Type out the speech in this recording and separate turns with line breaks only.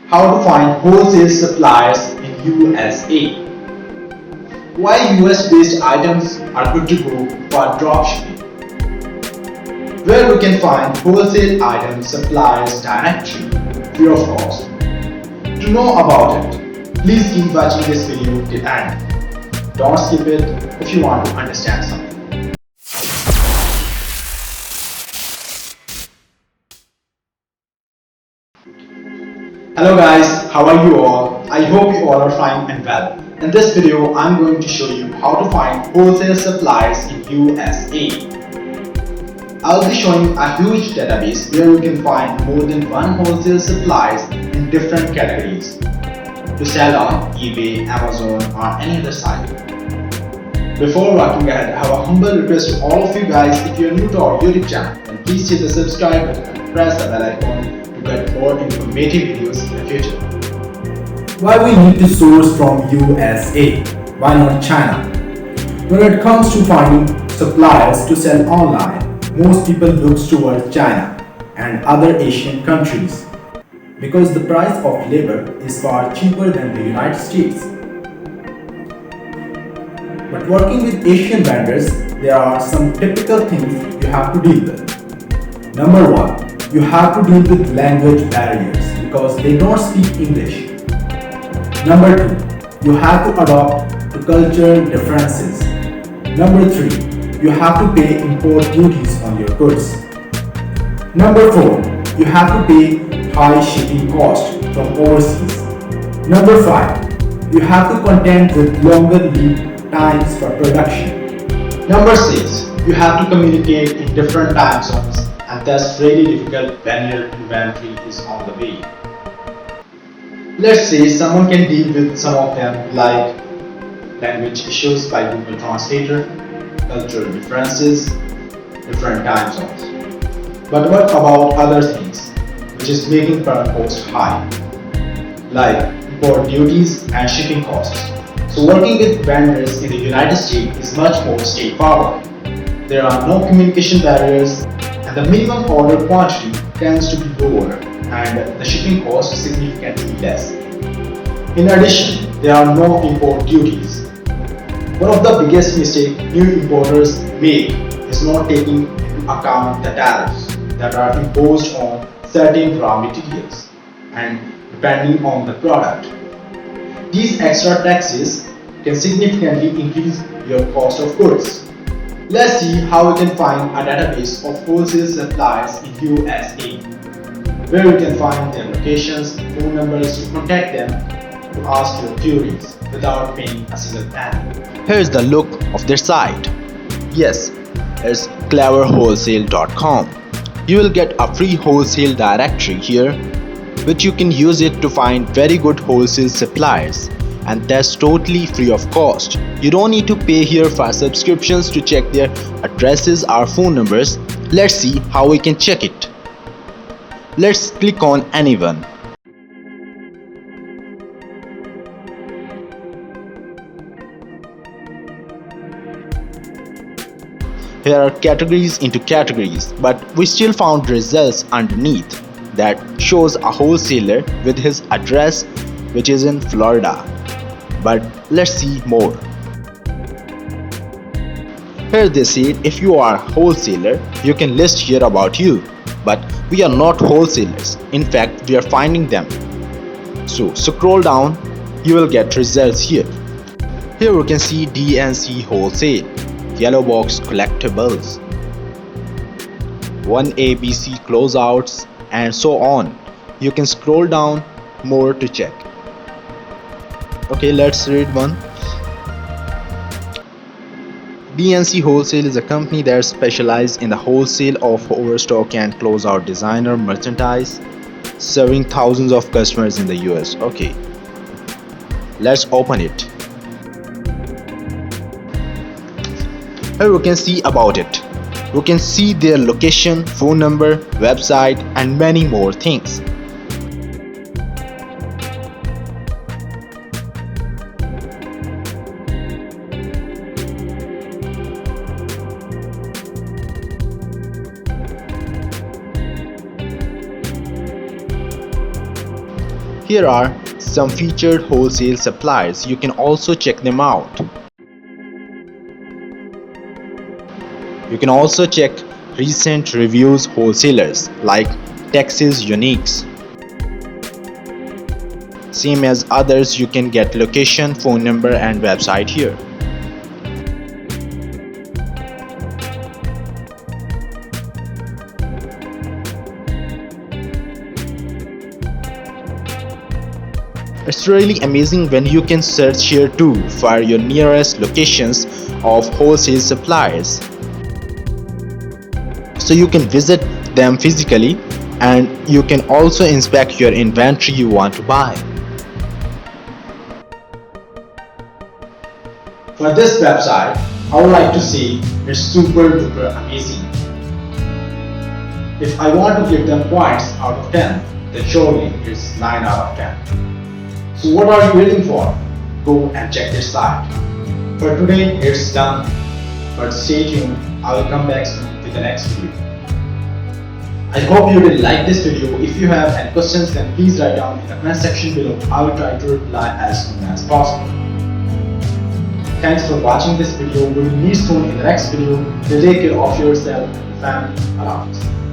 How to find wholesale suppliers in USA. Why US based items are good to go for dropshipping. Where we can find wholesale item suppliers directly free of cost. To know about it, please keep watching this video till end. Don't skip it if you want to understand something. Hello guys, how are you all? I hope you all are fine and well. In this video, I'm going to show you how to find wholesale suppliers in USA. I'll be showing a huge database where you can find more than one wholesale suppliers in different categories to sell on eBay, Amazon or any other site. Before walking ahead, I have a humble request to all of you guys. If you're new to our YouTube channel, then please hit the subscribe button and press the bell icon to get more informative videos in the future.
Why we need to source from USA? Why not China? When it comes to finding suppliers to sell online, most people look towards China and other Asian countries because the price of labor is far cheaper than the United States. But working with Asian vendors, there are some typical things you have to deal with. Number one, you have to deal with language barriers because they don't speak English. Number two, you have to adapt to cultural differences. Number three, you have to pay import duties on your goods. Number four, you have to pay high shipping costs from overseas. Number five, you have to contend with longer lead times for production.
Number 6, you have to communicate in different time zones, and that's really difficult when your inventory is on the way. Let's say someone can deal with some of them like language issues by Google Translator, cultural differences, different time zones. But what about other things which is making product cost high, like import duties and shipping costs? So working with vendors in the United States is much more straightforward. There are no communication barriers and the minimum order quantity tends to be lower and the shipping cost is significantly less. In addition, there are no import duties. One of the biggest mistakes new importers make is not taking into account the tariffs that are imposed on certain raw materials and depending on the product. These extra taxes can significantly increase your cost of goods. Let's see how we can find a database of wholesale suppliers in USA, where you can find their locations, phone numbers to contact them to ask your queries without paying a single penny.
Here's the look of their site. Yes, it's cleverwholesale.com. You will get a free wholesale directory here, which you can use it to find very good wholesale suppliers, and that's totally free of cost. You don't need to pay here for subscriptions to check their addresses or phone numbers. Let's see how we can check it. Let's click on anyone. Here are categories into categories, but we still found results underneath that shows a wholesaler with his address, which is in Florida. But let's see more. Here they say if you are a wholesaler, you can list here about you, but we are not wholesalers. In fact, we are finding them. So scroll down, you will get results here. Here we can see DNC Wholesale, Yellow Box Collectibles, 1ABC Closeouts, and so on. You can scroll down more to check. Okay, let's read one. DNC Wholesale is a company that specializes in the wholesale of overstock and closeout designer merchandise, serving thousands of customers in the US. Okay, let's open it. Here we can see about it. We can see their location, phone number, website, and many more things. Here are some featured wholesale suppliers. You can also check them out. You can also check recent reviews wholesalers like Texas Uniques. Same as others, you can get location, phone number and website here. It's really amazing when you can search here too for your nearest locations of wholesale suppliers. So you can visit them physically and you can also inspect your inventory you want to buy.
For this website, I would like to say it's super duper amazing. If I want to give them points out of 10, then surely it's 9 out of 10. So what are you waiting for? Go and check this site. For today, it's done. But stay tuned, I will come back soon with the next video. I hope you will like this video. If you have any questions, then please write down in the comment section below. I will try to reply as soon as possible. Thanks for watching this video. We will meet soon in the next video. Take care of yourself and family around.